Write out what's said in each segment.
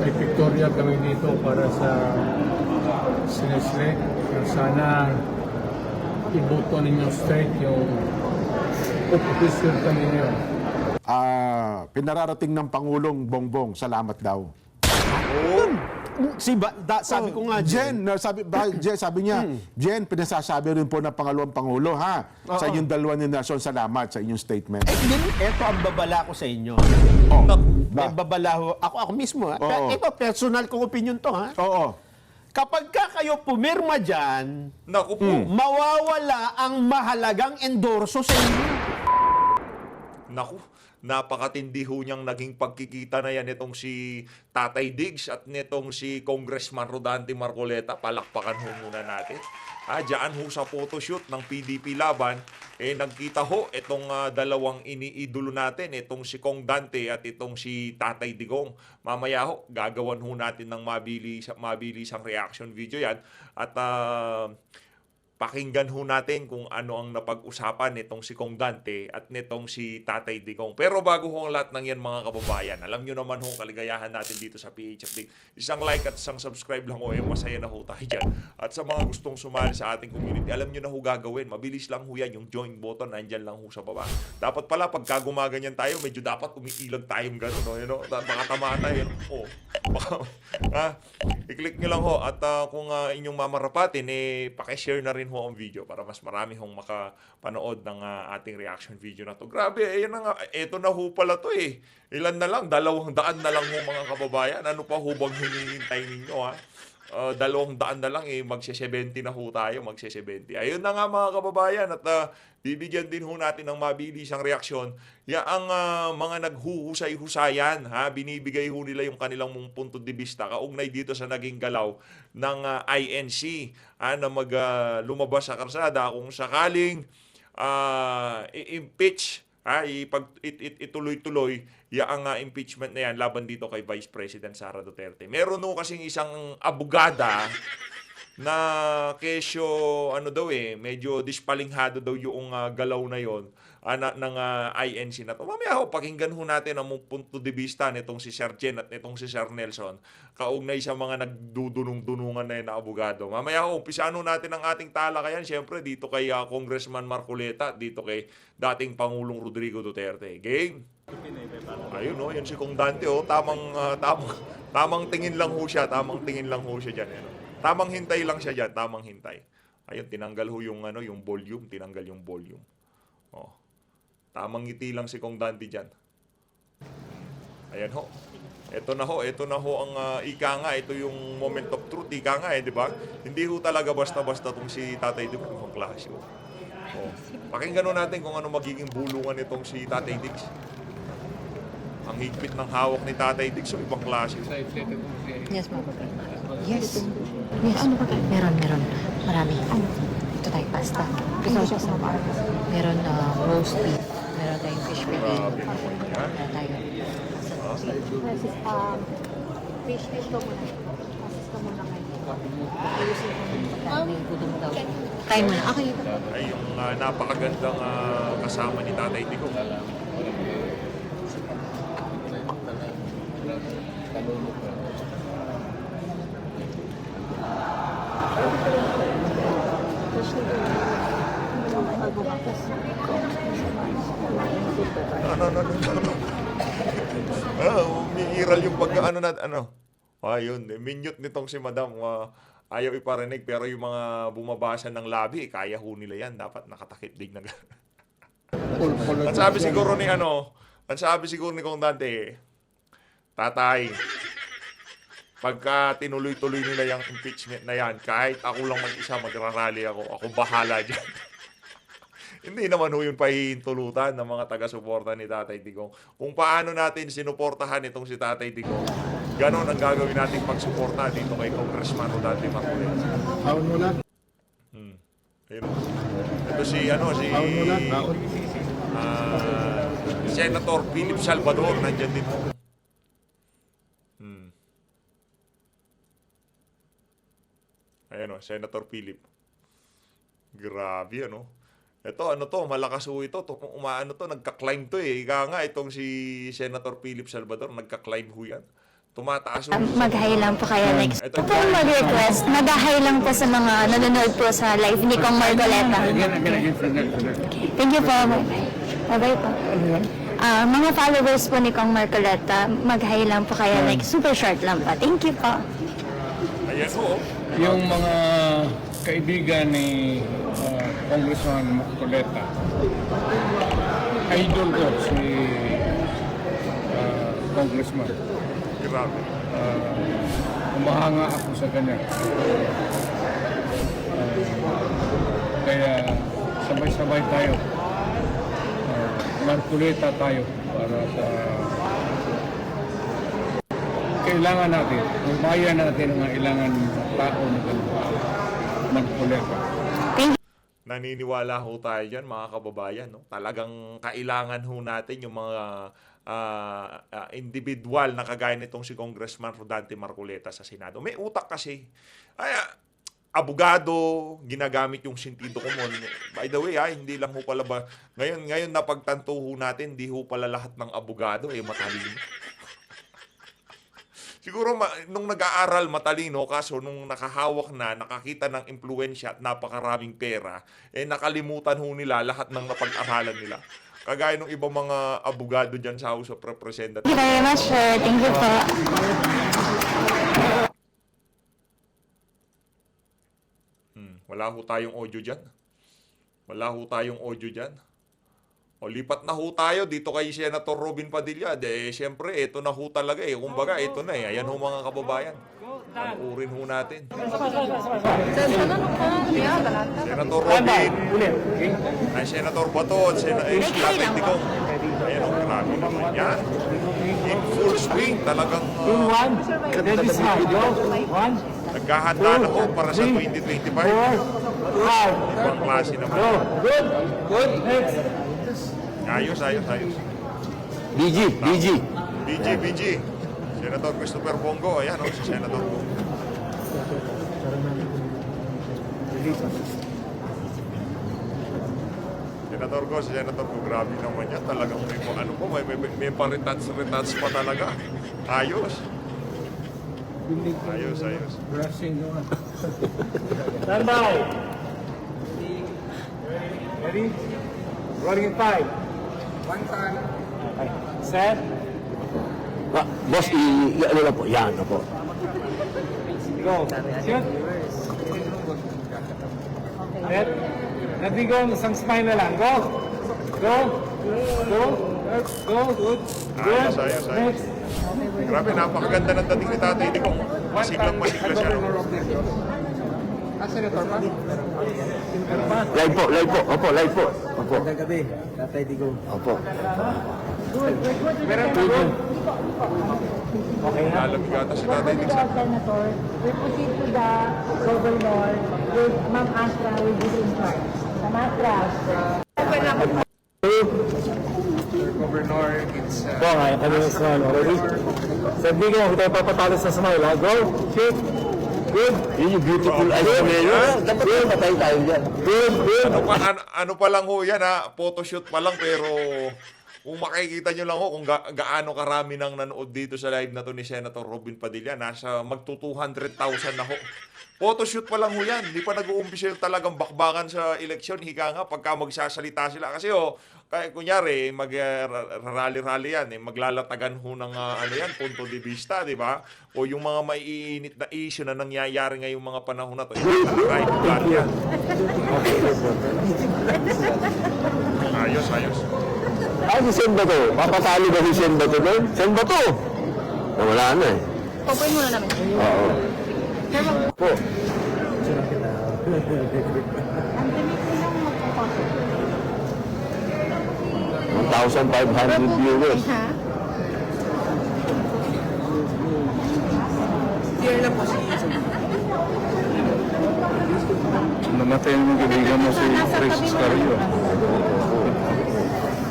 may pictorial kami dito para sa sinesle. Sana iboto ninyo straight yung opposition kami ngayon. Pinararating ng Pangulong Bongbong, salamat daw. Sabi ko nga, Jen, sabi niya, Jen, pinasasabi rin po ng pangalawang Pangulo, ha? Sa inyong dalawa ni Nelson, salamat sa inyong statement. Ito ang babala ko sa inyo. May babala ho. Ako mismo, ha? Oo. Ito, personal kong opinion to, ha? Oo. Kapag kayo pumirma dyan, Naku po. mawawala ang mahalagang endorso sa inyo. Naku, napakatindi ho niyang naging pagkikita na yan itong si Tatay Diggs at nitong si Congressman Rodante Marcoleta. Palakpakan ho muna natin. Diyan ho sa photoshoot ng PDP Laban, nagkita ho itong dalawang iniidolo natin, itong si Kong Dante at itong si Tatay Digong. Mamaya ho, gagawan ho natin ng mabilisang reaction video yan. At pakinggan ho natin kung ano ang napag-usapan nitong si Kong Dante at nitong si Tatay Digong. Pero bago ho ang lahat ng yan mga kababayan, alam nyo naman ho kaligayahan natin dito sa PHFD. Isang like at isang subscribe lang ho, masaya na ho tayo dyan. At sa mga gustong sumali sa ating community, alam nyo na ho gagawin. Mabilis lang ho yan, yung join button, nandyan lang ho sa baba. Dapat pala, pagka gumaganyan tayo, medyo dapat umiilag tayong gano'n. No? You know? Baka tamaan tayo. I-click nyo lang ho. At kung inyong mamarapatin, pakishare na rin ho ang video para mas marami hong makapanood ng ating reaction video na to. Grabe, eto na ho pala to eh. Ilan na lang? 200 na lang ho mga kababayan. Ano pa ho bang hinihintay ninyo ha? 200 na lang magse-70 na ho tayo, magse-70. Ayun na nga mga kababayan at bibigyan din ho natin ng mabilisang reaksyon. Ang mga naghuhusay-husayan, binibigay ho nila yung kanilang punto de vista kaugnay dito sa naging galaw ng INC na lumabas sa karsada kung sakaling i-impeach, ituloy-tuloy ang impeachment na yan laban dito kay Vice President Sara Duterte. Meron ho kasing isang abogada na kesyo medyo dispalinghado daw yung galaw na yon ng INC na to. Mamaya ho, pakinggan ho natin ang punto de vista nitong si Sir Jen at nitong si Sir Nelson kaugnay sa mga nagdudunong-dunungan na yun na abogado. Mamaya ho, umpisano natin ang ating talakayan siyempre dito kay Congressman Marcoleta, dito kay dating Pangulong Rodrigo Duterte. Game? Ayun no, yun si Kong Dante tamang tingin lang ho siya, dyan. Tamang hintay lang siya dyan, tamang hintay. Ayun, tinanggal ho yung volume, Oh. Tamang ngiti lang si Kong Dante dyan. Ayan ho. Ito na ho ang ika nga, ito yung moment of truth, ika nga di ba? Hindi ho talaga basta-basta tong si Tatay Diggs, ibang klase ho. Oh. Pakinggan natin kung ano magiging bulungan itong si Tatay Diggs. Ang higpit ng hawak ni Tatay Diggs, ibang klase ho. Yes, ma'am. Yes. Yes. Meron. Marami. Ito tayo, pasta. Meron roast beef. Meron tayong fish fillet. Grabe naman yan. Meron tayo. Fish ko muna. Process ko muna ngayon. Ayusin ko muna. May gutom daw. Kain muna. Okay. Ay yung napakagandang kasama ni Tatay Digong. Umiiral yung ayun, minute nitong si Madam. Ayaw iparinig pero yung mga bumabasa ng labi, kaya ho nila yan. Dapat nakatakip din na Ang sabi siguro ni Kong Dante, Tatay, pagka tinuloy-tuloy nila yung impeachment na yan, kahit ako lang mag-isa, magrarally ako bahala dyan. Hindi naman ho yun pahihintulutan ng mga taga-suporta ni Tatay Digong. Kung paano natin sinuportahan itong si Tatay Digong, ganon ang gagawin natin pagsuporta dito kay Congressman Rodante Marcoleta. Haon mo lang. Ayun. Ito si Senator Philip Salvador, nandyan din po. Ayan Senator Philip. Grabe Ito, malakas ho ito. Nagka-climb to eh. Ika nga, itong si Senator Philip Salvador, nagka-climb ho yan. tumataas. Mag-hi lang po kayo. Like, Ito, po mag-request. Mag-hi lang po sa mga nanonood po sa live ni Kong Marcoleta. Thank you po. Bye-bye po. Mga followers po ni Kong Marcoleta, mag-hi lang po kayo. Like, super short lang po. Thank you po. Ayan po. Yung mga kaibigan ni Congressman Marcoleta, idol ko si Congressman. Grabe. Umahanga ako sa kanya. Kaya sabay-sabay tayo. Marcoleta tayo para sa kailangan natin. Ang bayan natin ang kailangan ng tao na Marcoleta. Naniniwala ho tayo dyan, mga kababayan. No? Talagang kailangan ho natin yung mga individual na kagaya nitong si Congressman Rodante Marcoleta sa Senado. May utak kasi. Ay, abogado, ginagamit yung sentido común. By the way, hindi lang ho pala ba, ngayon napagtanto ho natin, hindi ho pala lahat ng abogado matalino. Siguro nung nag-aaral matalino, kaso nung nakahawak na, nakakita ng impluensya at napakaraming pera, nakalimutan ho nila lahat ng napag-aralan nila. Kagaya ng ibang mga abogado dyan sa House of Representatives. Thank you very much, sir. Thank you po. Wala ho tayong audio dyan. Wala ho tayong audio dyan. O lipat na ho tayo dito kay Senator Robin Padilla. Siyempre, ito na ho talaga Kumbaga, ito na Ayan ho mga kababayan. Panuurin ho natin. Senator Robin. Ay, Senator Bato. Si Tatay Digong. Ayan ho, grabe naman yan. In full swing, talagang naghahanda na ho para sa 2025. Ibang klase naman. Ayos. BG. Senator Christopher Bongo. Ayan si Senator Bongo. Senator ko, grabe naman yan. Talagang may pa-retats pa talaga. Ayos. Blessing naman. Stand by. Ready? Rolling in 5. One time. Okay. Set. Boss, ano na po? Yan na po. Go. Shoot. Set. Ready, go. Isang smile na lang. Go. Go. Good. Ayos. Next. Grabe, napakaganda ng dating ni Tatay Digong. Masiglang siya. Senator pa? Live po. Opo, live po. Opo. Magandang gabi, Tatay Digong. Opo. Meron po. Okay na. Lalamig ata si Tatay Digong. Senator, we proceed to the governor with Ma'am Astra will be in charge. Ma'am Astra. Governor, it's... Po, kaya kami na smile. Ready? Sabi ko, kung tayo papatalo sa smile, ha? Go! Shoot! Good! Yun yung beautiful eyes na meron. Dapat yun, patay tayo dyan. Good! Ano pa lang ho yan photoshoot pa lang pero kung makikita nyo lang ho kung gaano karami nang nanood dito sa live na to ni Senator Robin Padilla, nasa magto 200,000 na ho. Photoshoot pa lang ho yan. Hindi pa nag-uumpisa talagang bakbakan sa eleksyon. Hika nga pagka magsasalita sila. Kasi kaya kunyari, mag-rally yan. Maglalatagan ho ng punto de vista, di ba? O yung mga maiinit na issue na nangyayari ngayong mga panahon na to. Right, yan. Ayos. Ay, si Sen Bato. Papatalo ba si Sen Bato doon? Sen Bato! Nawala na Open muna namin. Oo. Po. Ang dami ko lang magpapasok. 1,500 viewers. Namatay yung kaibigan mo si Chris Carillo.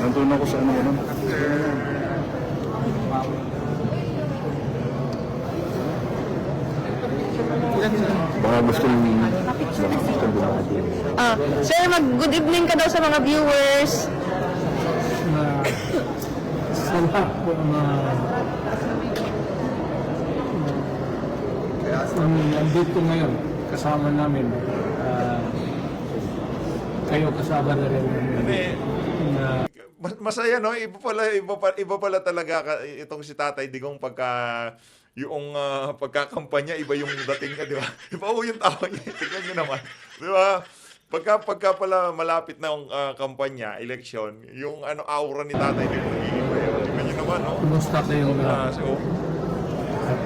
Nandun ako sa ano. Mga gusto Sir, good evening ka daw sa mga viewers. Sa lahat po nandito ngayon, kasama namin, kayo kasama na rin. Na, Masaya, no? Iba pala talaga itong si Tatay Digong yung pagkakampanya, iba yung dating ka, di ba? Iba yung tawa niya. Tignan nyo naman. Di ba? Pagka pala malapit na yung kampanya, eleksyon, yung aura ni Tatay Digong, iba yun. Tignan nyo naman, no? kumusta kayong So, at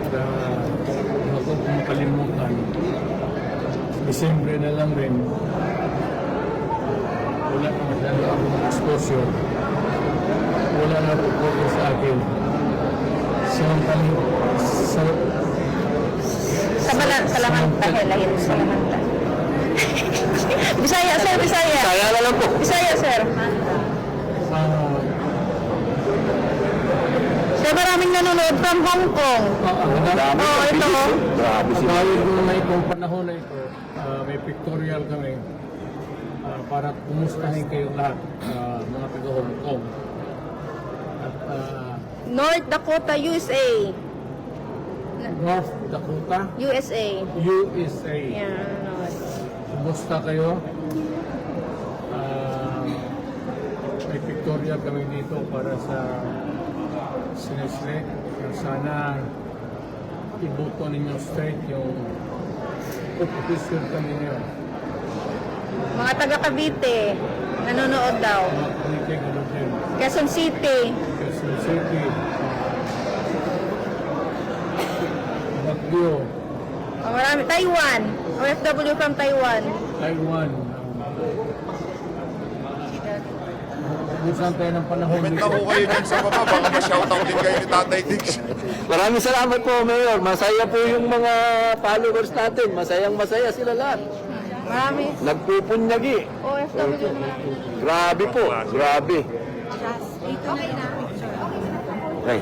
huwag kong makalimutan, Disyembre na lang rin, wala na masyado akong exposure. Wala na po sa akin. Salamanta, helahin, salamanta. Bisaya, sir, Bisaya. Kaya na lang po. Bisaya, sir. Sir, maraming nanonood from Hong Kong. Oo, ito. Grabe sila. Dahil na itong panahon na ito, may pictorial kami para kumustahin kayong lahat, mga taga Hong Kong. At North Dakota, USA. North Dakota, USA. USA. Yan. Kumusta kayo? May pictorial kami dito para sa Sinesle. Sana iboto ninyo straight yung opposition kami ngayon. Mga taga Cavite, nanonood daw. Mga politik, ano din. Quezon City. Quezon City. Baguio. Marami. Taiwan. OFW from Taiwan. Taiwan. Busan tayo ng panahon comment na ho kayo dyan sa baba. Baka ma-shoutout din kayo ni Tatay Diggs. Maraming salamat po, Mayor. Masaya po yung mga followers natin. Masayang-masaya sila lahat. Marami. Nagpupunyagi. OFW marami. Grabe po. Grabe. Okay.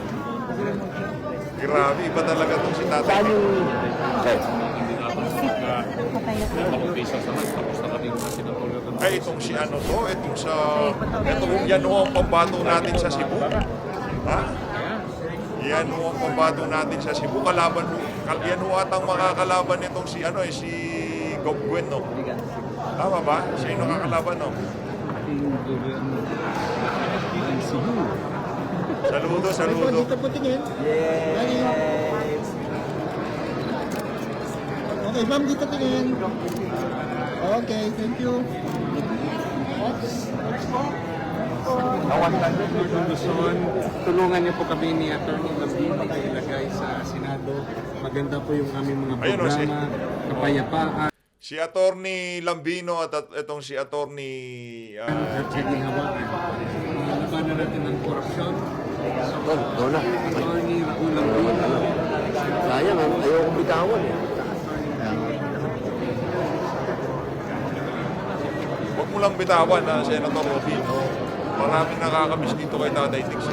Grabe, iba talaga itong si Tatay Saan Diggs. yung... Okay. Ay, itong si ano to, yan ho ang pambato natin sa Cebu. Ha? Yan ho ang pambato natin sa Cebu. Yan ho atang makakalaban nitong si Gob Gwen, no? Tama ba? Siya yung nakakalaban, no? Saludo. Dito po tingin. Okay, ma'am, dito tingin. Okay, thank you. Luzon, tulungan niyo po kami ni Atty. Lambino na ilagay sa Senado. Maganda po yung aming mga Ayun, programa, kapayapaan, Si Atty. Lambino at itong si Atty. at hindi hawakan. Labanan natin ng korupsyon. Go na. Atty. Raul Lambino. Sayang, ayokong bitawan eh. Huwag mo lang bitawan, Senator Robin. No? Maraming nakakamiss dito kay Tatay Diggs.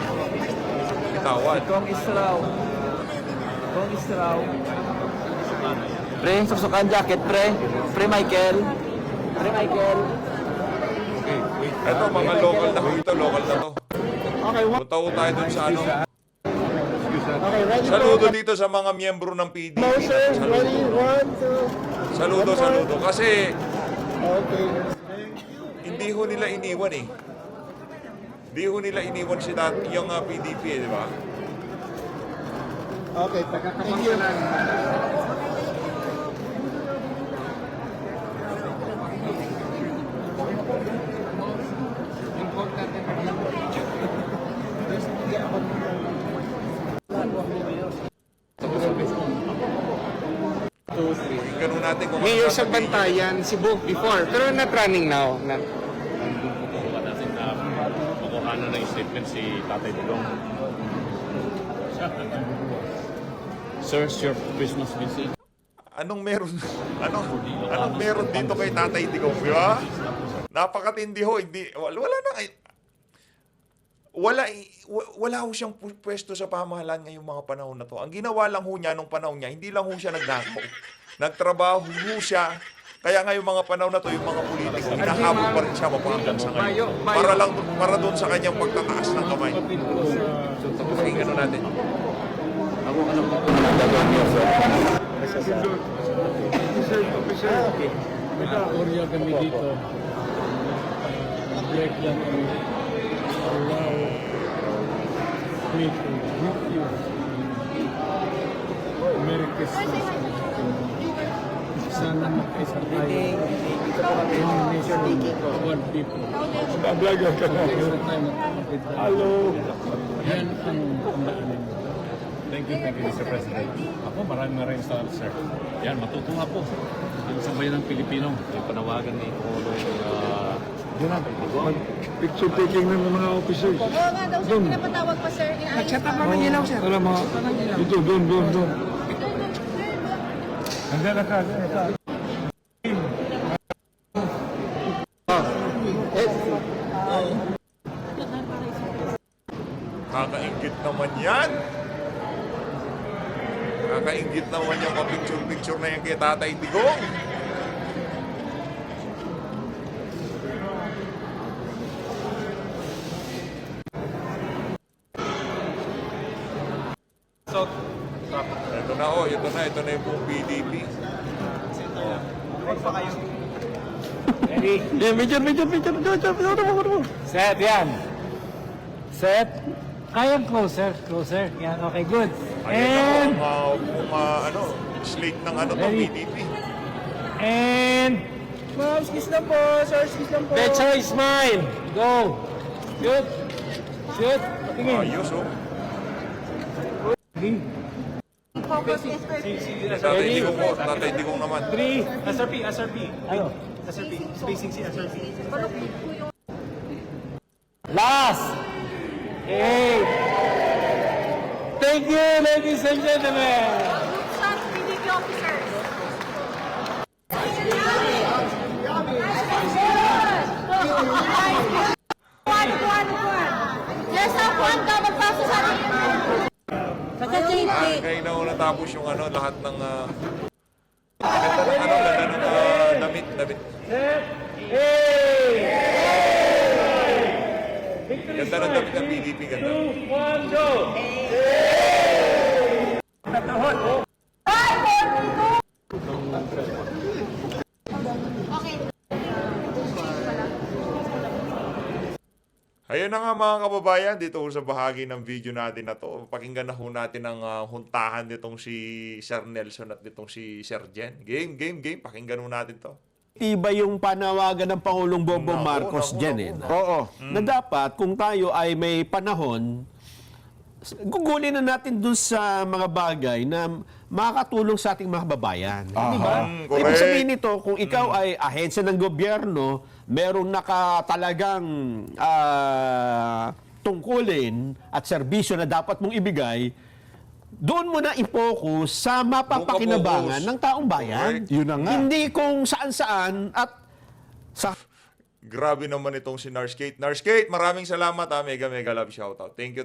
Bitawan. Pre, susukan jacket, pre. Pre Michael. Ito, mga local na ito. Local na to. Punta ko tayo dun sa ano. Saludo dito sa mga miyembro ng PDP. Saludo. Kasi hindi ho nila iniwan eh. Hindi ho nila iniwan yung PDP eh, di ba? Okay, thank you. Ganun natin kung Mayor ano sa sasabihin. Bantayan, Cebu before, pero not running now. Makuhanan na yung statement si Tatay Digong. Sir, your Christmas visit. Anong meron dito kay Tatay Digong, di ba? Napakatindi ho, wala ho siyang pwesto sa pamahalaan ngayong mga panahon na to. Ang ginawa lang ho niya nung panahon niya, hindi lang ho siya nagnakaw. Nagtrabaho ho siya. Kaya ngayong mga panahon na to, yung mga politiko, hinahabol pa rin siya hanggang sa ngayon. Para doon sa kanyang pagtataas ng kamay. Pakinggan natin. Ako alam ko kung ano gagawin niyo, sir. sir. Orya kami dito. Break lang kami. Allow me to greet you. Merry Christmas. Sana makaisa tayo. One nation, one people. Vlogger ka na. Hello. Yan ang tandaan. Thank you, Mr. President. Ako, maraming salamat, sir. Yan, matutuwa po. Yung sa bayan ng Pilipino, yung panawagan ni Pangulong Picture taking ng mga officers. Oo nga daw, sir, pinapatawag pa, sir. Nag-chat up naman ilaw, sir. Alam mo, dito, doon. Kakaingit naman yan. Kakaingit naman yung ka-picture-picture na yan kay Tatay Digong. Ito na yung buong PDP. Set, yan. Set. Kayang closer. Yan, okay, good. Ayan na, slate ng PDP. And... Ma'am, skis lang po, sir, skis lang po. The choice mine. Go. Shoot. Tingin. Ayos, oh. Tatay Digong naman. 3. SRP. Ano? SRP. Spacing si SRP. Last. 8. Thank you, ladies and gentlemen. PDP officers. Let's have one ka magpasa sa atin. Kaya na natapos yung lahat ng ganda ng damit. Ganda ng damit ng PDP, ganda. 2, 1, go! Ayun na nga mga kababayan, dito sa bahagi ng video natin na to. Pakinggan na ho natin ang huntahan nitong si Sir Nelson at nitong si Sir Jen. Game. Pakinggan ho natin to. Iba yung panawagan ng Pangulong Bongbong Marcos dyan. Oo. Na dapat, kung tayo ay may panahon, gugulin na natin dun sa mga bagay na makakatulong sa ating mga kababayan. Di ba? Ibig sabihin nito, kung ikaw ay ahensya ng gobyerno, merong nakatalagang tungkulin at serbisyo na dapat mong ibigay, doon mo na i-focus sa mapapakinabangan ng taong bayan. Yun na nga. Hindi kung saan-saan at sa... Grabe naman itong si Narskate. Narskate, maraming salamat mega love shoutout. Thank you.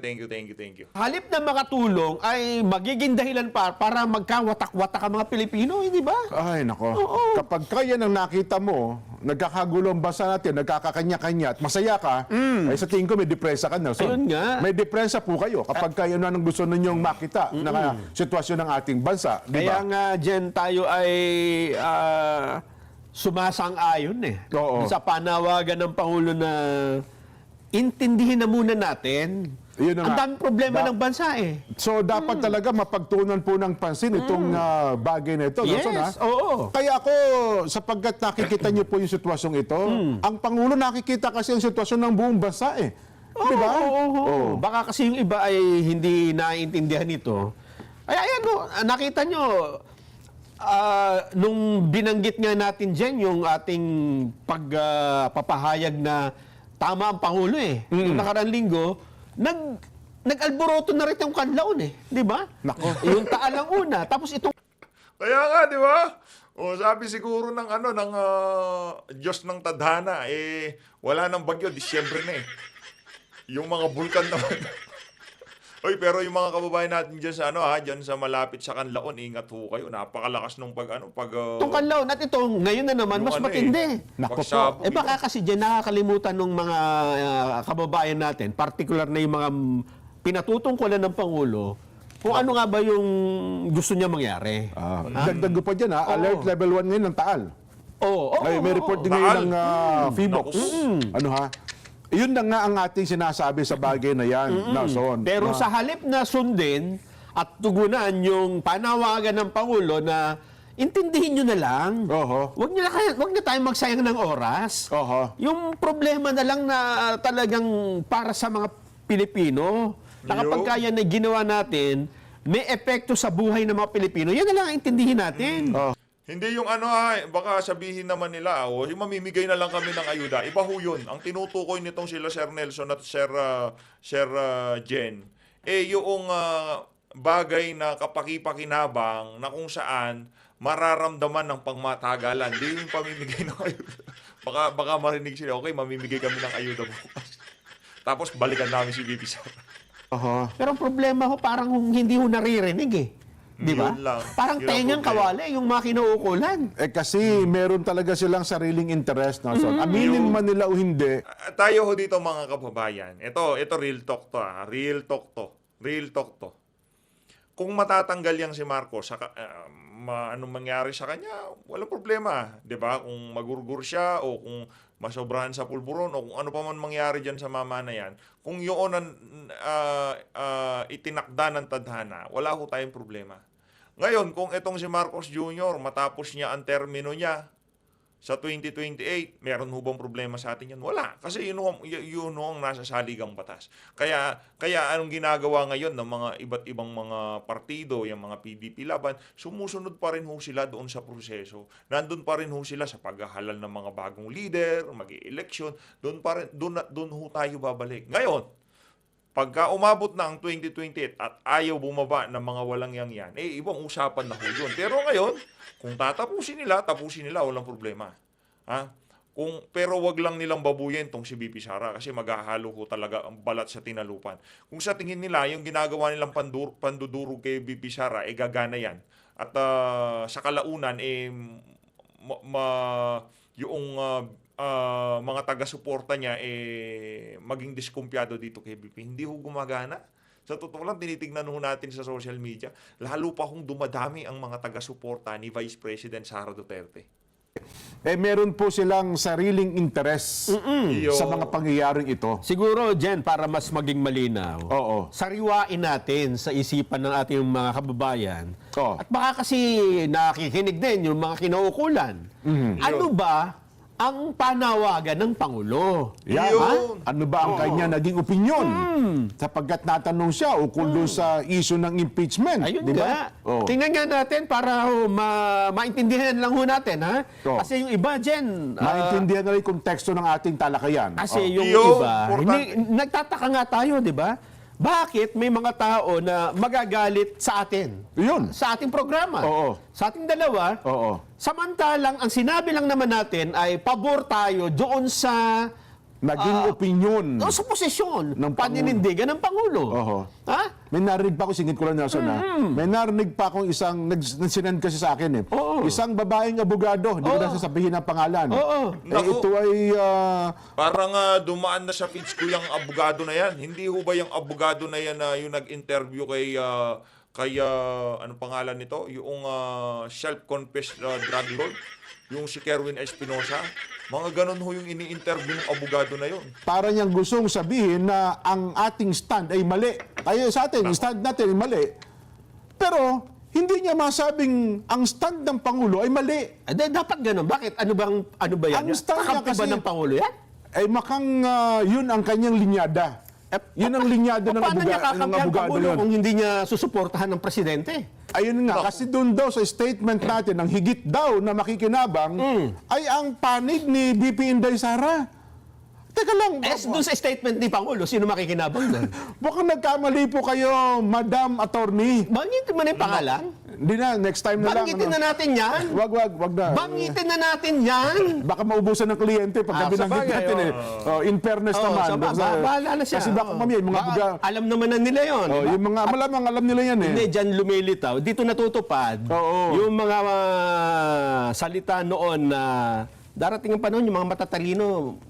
Halip na makatulong ay magiging dahilan para magkawatak-watak ang mga Pilipino, hindi ba? Ay, nako. Oo. Kapag kaya nang nakita mo, nagkakagulo ang bansa natin, nagkakakanya-kanya at masaya ka, ay sa tingin ko may depresa ka na. So, Ayun nga. may depresa po kayo kapag kayo na nang gusto ninyong makita na sitwasyon ng ating bansa. Di Kaya ba? nga, Jen, tayo ay sumasang-ayon Oo. sa panawagan ng Pangulo na intindihin na muna natin. Yun na Ang nga. daming problema ng bansa So, dapat talaga mapagtunan po ng pansin itong bagay na ito. Yes, Nelson, ha? oo. Kaya ako, sapagkat nakikita niyo po yung sitwasyong ito, ang Pangulo nakikita kasi ang sitwasyon ng buong bansa Di ba? Oo. Baka kasi yung iba ay hindi naiintindihan ito. Ay, ayan nakita nyo, nung binanggit nga natin dyan yung ating pagpapahayag na tama ang Pangulo Yung nakarang linggo, nag-alboroto na rin yung kanlaon di ba? Nako. Yung taalang una, tapos itong... Kaya nga, di ba? O sabi siguro ng Diyos ng tadhana, wala nang bagyo, Disyembre na Yung mga bulkan naman. Oy, pero yung mga kababayan natin dyan sa dyan sa malapit sa Canlaon, ingat ho kayo. Napakalakas nung Itong kanlaon at ito, ngayon na naman, mas matindi. Nako po. pagsabog. Baka kasi dyan nakakalimutan ng mga kababayan natin, particular na yung mga pinatutungkulan ng Pangulo, kung ano nga ba yung gusto niya mangyari. Dagdag ko pa dyan, alert level 1 ngayon ng Taal. May report din ngayon ng FIBOX. Ano ha? Yun na nga ang ating sinasabi sa bagay na yan, Nelson. Pero sa halip na sundin at tugunan yung panawagan ng Pangulo na intindihin nyo na lang. Wag na tayong magsayang ng oras. Yung problema na lang na talagang para sa mga Pilipino, na kapag kaya na ginawa natin, may epekto sa buhay ng mga Pilipino, yan na lang ang intindihin natin. Hindi yung baka sabihin naman nila, yung mamimigay na lang kami ng ayuda. Iba ho yun. Ang tinutukoy nitong sila Sir Nelson at Sir Jen, yung bagay na kapakipakinabang na kung saan mararamdaman ng pangmatagalan. Hindi yung pamimigay ng ayuda. Baka marinig sila, okay, mamimigay kami ng ayuda bukas. Tapos balikan namin si VP Sara. Pero ang problema ho, parang hindi ho naririnig eh. Di ba? Yun lang. Parang Yun ang tengang problema. kawali yung mga kinuukulan. Kasi meron talaga silang sariling interest, Nelson. Aminin man nila o hindi. Tayo ho dito mga kababayan. Ito real talk to. Real talk to. Kung matatanggal yang si Marcos, anong mangyari sa kanya, walang problema. 'Di ba? Kung magurgur siya o kung masobrahan sa pulburon o kung ano pa man mangyari dyan sa mama na yan, kung yun ang itinakda ng tadhana, wala ho tayong problema. Ngayon, kung itong si Marcos Jr., matapos niya ang termino niya sa 2028, meron ho bang problema sa atin yan? Wala. Kasi yun ang nasa saligang batas. Kaya anong ginagawa ngayon ng mga iba't ibang mga partido, yung mga PDP laban, sumusunod pa rin ho sila doon sa proseso. Nandun pa rin ho sila sa paghahalal ng mga bagong leader, mag-i-election. Doon ho tayo babalik. Ngayon, pagka umabot na ang 2028 at ayaw bumaba ng mga walang yang yan, ibang usapan na ho yun. Pero ngayon, kung tapusin nila, walang problema. Pero wag lang nilang babuyin tong si VP Sara kasi maghahalo ho talaga ang balat sa tinalupan. Kung sa tingin nila, yung ginagawa nilang pandudurog kay VP Sara, gagana yan. At sa kalaunan, yung mga taga-suporta niya maging diskumpiyado dito kay VP. Hindi ho gumagana. Sa totoo lang, tinitignan ho natin sa social media, lalo pa kung dumadami ang mga taga-suporta ni Vice President Sara Duterte. Meron po silang sariling interest sa mga pangyayaring ito. Siguro, Jen, para mas maging malinaw, sariwain natin sa isipan ng ating mga kababayan. At baka kasi nakikinig din yung mga kinaukulan. Ano ba ang panawagan ng Pangulo? Ano ba ang kanya naging opinyon? Sapagkat natanong siya ukol doon sa issue ng impeachment. Ayun diba? nga. Tingnan nga natin para maintindihan lang ho natin. Kasi yung iba, Jen, maintindihan na rin yung konteksto ng ating talakayan. Kasi yung iba, nagtataka nga tayo, di ba? Bakit may mga tao na magagalit sa atin? Sa ating programa. Sa ating dalawa. Samantalang, ang sinabi lang naman natin ay pabor tayo doon sa naging opinyon sa posisyon ng paninindigan ng Pangulo. May narinig pa ako, singit ko lang, Nelson, may narinig pa akong isang, nagsinend kasi sa akin isang babaeng abogado, hindi ko na sasabihin ang pangalan. Ito ay parang dumaan na sa feeds ko yung abogado na yan. Hindi ho ba yung abogado na yan yung nag-interview kay anong pangalan nito? Yung self-confessed drug lord? Yung si Kerwin Espinosa? Mga ganun ho yung ini-interview ng abogado na yun. Para niyang gustong sabihin na ang ating stand ay mali. Tayo sa atin, stand natin ay mali. Pero hindi niya masabing ang stand ng Pangulo ay mali. Dapat ganun. Bakit? Ano ba yan? Ang stand niya Kakampi ba ng Pangulo yan? Ay yun ang kanyang linyada. Yun ang linyada ng Paano niya kakampi ang abogado Pangulo yun. kung hindi niya susuportahan ng Presidente? Ayun nga, kasi doon daw sa statement natin, ang higit daw na makikinabang ay ang panig ni VP Inday Sara. Teka lang. Doon sa statement ni Pangulo, sino makikinabang doon? Baka nagkamali po kayo, Madam Attorney. Bangitin mo na yung pangalan? Hindi na, next time na lang. Bangitin na natin yan. Wag na. Bangitin na natin yan. Baka maubusan ng kliyente pagka binanggit natin in fairness naman. Bahala na siya. Kasi baka mamaya, yung mga alam naman na nila yun. yung mga malamang alam nila yan Hindi, dyan lumilitaw. Dito natutupad yung mga salita noon na darating ang panahon, yung mga matatalino,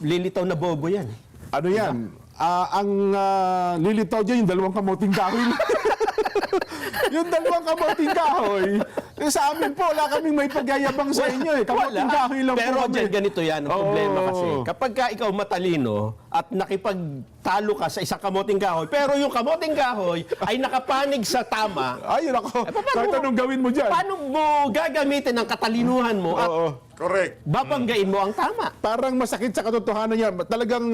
lilitaw na bobo yan. Ano yan? Ang lilitaw dyan yung dalawang kamuting kahoy. Yung dalawang kamoting kahoy, sa amin po, wala kaming may pagyayabang sa inyo eh. Kamoting kahoy lang Pero po kami. dyan, ganito yan ang problema Oo. kasi. Kapag ka ikaw matalino at nakipagtalo ka sa isang kamoting kahoy, pero yung kamoting kahoy ay nakapanig sa tama, Ay, ako. paano Kahit mo- anong gawin mo dyan. paano mo gagamitin ang katalinuhan mo at Oo. Correct. babanggain mo ang tama? Parang masakit sa katotohanan niya. Talagang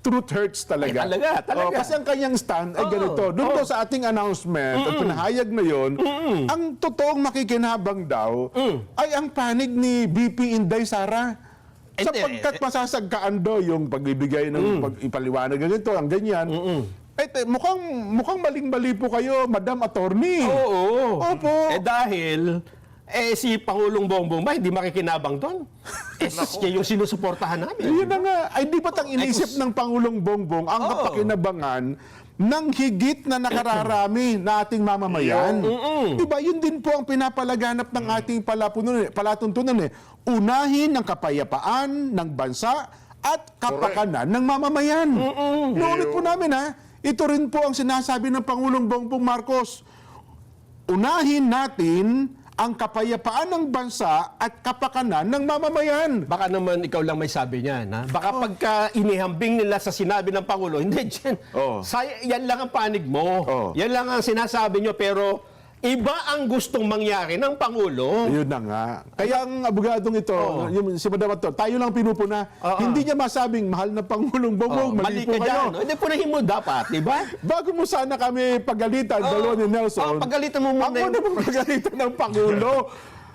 truth hurts talaga. Ay, talaga. Kasi ang kanyang stand ay Oo. ganito. Doon daw sa ating announcement at pinahayag na yon, ang totoong makikinabang daw ay ang panig ni BP Inday Sara. Sapagkat masasagkaan daw yung pagbibigay ng pag-ipaliwanag ganito, ang ganyan. Mukhang maling-mali po kayo, Madam Attorney. Oo. Opo. Dahil si Pangulong Bongbong ba hindi makikinabang doon? Siya yung sinusuportahan namin. Yun na nga. Ay di ba't ang inisip ng Pangulong Bongbong ang kapakinabangan ng higit na nakararami na ating mamamayan? Diba? Yun din po ang pinapalaganap ng ating palatuntunan eh. Unahin ang kapayapaan ng bansa at kapakanan ng mamamayan. Nuulit po namin ha. Ito rin po ang sinasabi ng Pangulong Bongbong Marcos. Unahin natin ang kapayapaan ng bansa at kapakanan ng mamamayan. Baka naman ikaw lang may sabi niyan, ha? Baka pagka inihambing nila sa sinabi ng Pangulo, hindi, Jen, yan lang ang panig mo. Yan lang ang sinasabi nyo, pero iba ang gustong mangyari ng Pangulo. Yun na nga. Kaya ang abogadong ito, yung si Madam Ator, tayo lang pinupuna. Hindi niya masabing, mahal na Pangulong Bongbong, mali po kayo. Hindi, punahin mo dapat, di ba? Bago mo sana kami pagalitan, dalawa ni Nelson, pagalitan mo muna ako na pagalitan ng Pangulo.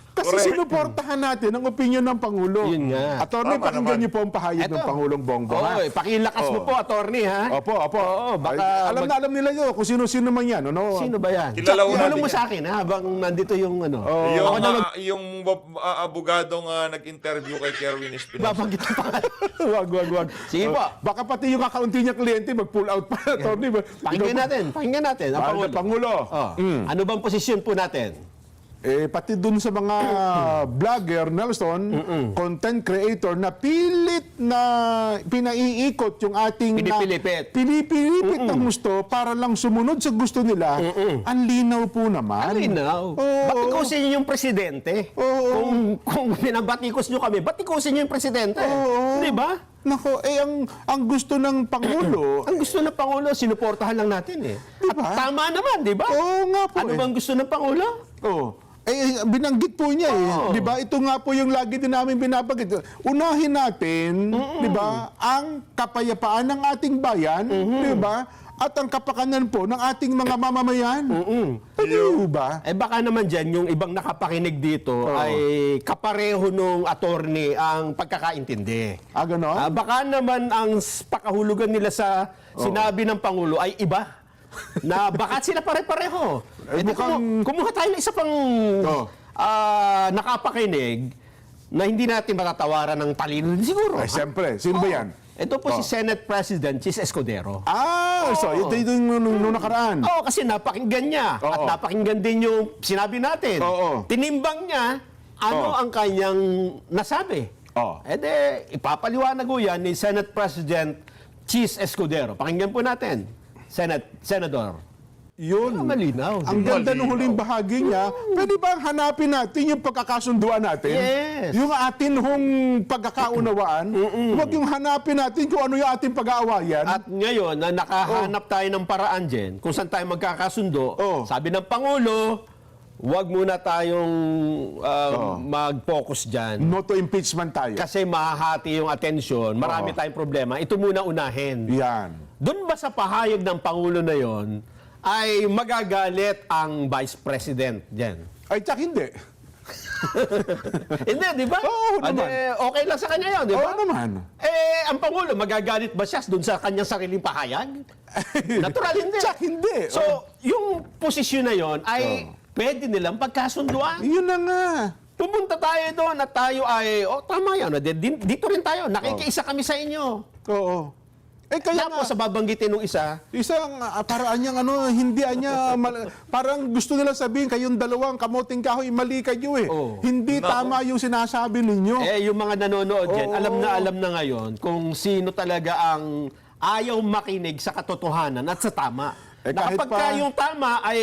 Kasi sinuportahan natin ang opinion ng Pangulo. Yun nga. Attorney, pakinggan niyo po ang pahayag ng Pangulong Bongbong. ha? Pakilakas mo po, attorney, ha? Opo. Baka Alam na alam nila yun kung sino-sino man yan. Ano? Sino ba yan? Kilala ko Ibulong natin mo yan. sa akin, ha? Habang nandito yung ano. Yung abogadong nag-interview kay Kerwin Espinosa. Babanggit pa. Wag. Sige po. Baka pati yung kakaunti niya kliyente mag-pull out pa. Attorney. Pakinggan natin. Ang Mahal na Pangulo. Pangulo. Ano bang posisyon po natin? Pati dun sa mga vlogger, Nelson, content creator na pilit na pinaiikot yung ating... Pinipilipit. Pinipilipit ng gusto para lang sumunod sa gusto nila. Ang linaw po naman. Alinaw. Batikusin niyo yung presidente. Kung binabatikos niyo kami, batikusin niyo yung presidente. Di ba? Nako, ang gusto ng Pangulo... Ang gusto ng Pangulo, sinuportahan lang natin eh. Diba? At tama naman, di ba? Oo nga po. Ano bang gusto ng Pangulo? Binanggit po niya eh. 'Di ba? Ito nga po yung lagi din namin binabanggit. Unahin natin, 'di ba, ang kapayapaan ng ating bayan, 'di ba? At ang kapakanan po ng ating mga mamamayan. Ano ba? Baka naman dyan, yung ibang nakapakinig dito ay kapareho nung attorney ang pagkakaintindi. Ganon? Baka naman ang pakahulugan nila sa sinabi ng Pangulo ay iba. Na baka sila pare-pareho. Kumuha tayo ng isa pang nakapakinig na hindi natin matatawaran ng talino siguro. Siyempre. Sino ba yan? Ito po si Senate President Chis Escudero. So ito yung nung nakaraan. Kasi napakinggan niya. At napakinggan din yung sinabi natin. Tinimbang niya ano ang kanyang nasabi. Ipapaliwanag ko yan ni Senate President Chis Escudero. Pakinggan po natin. Senador. Yun. Malinaw. Ang ganda ng huling bahagi niya, pwede bang hanapin natin yung pagkakasunduan natin? Yes. Yung atin hong pagkakaunawaan, huwag yung hanapin natin kung ano yung ating pag-aawayan. At ngayon, na nakahanap tayo ng paraan dyan, kung saan tayo magkakasundo, sabi ng Pangulo, huwag muna tayong mag-focus dyan. No to impeachment tayo. Kasi mahahati yung atensyon, marami tayong problema. Ito muna unahin. Yan. Doon ba sa pahayag ng Pangulo na yon ay magagalit ang Vice President dyan? Ay, tsak hindi. Hindi, di ba? Oo naman. Okay lang sa kanya yun, di ba? Oo naman. Ang Pangulo, magagalit ba siya doon sa kanyang sariling pahayag? Natural, hindi. Tsak hindi. So, yung posisyon na yon ay pwede nilang pagkasunduan. Yun na nga. Pumunta tayo doon at tayo ay, tama yan, dito rin tayo, nakikiisa kami sa inyo. Oo. Kaya Tapos sa babanggitin ng isa, isang paraan niyang hindi niya parang gusto nila sabihin kayong dalawang kamoting kahoy mali kayo eh. Hindi tama yung sinasabi ninyo. yung mga nanonood dyan, alam na ngayon kung sino talaga ang ayaw makinig sa katotohanan at sa tama. Na kahit kapag ka yung tama ay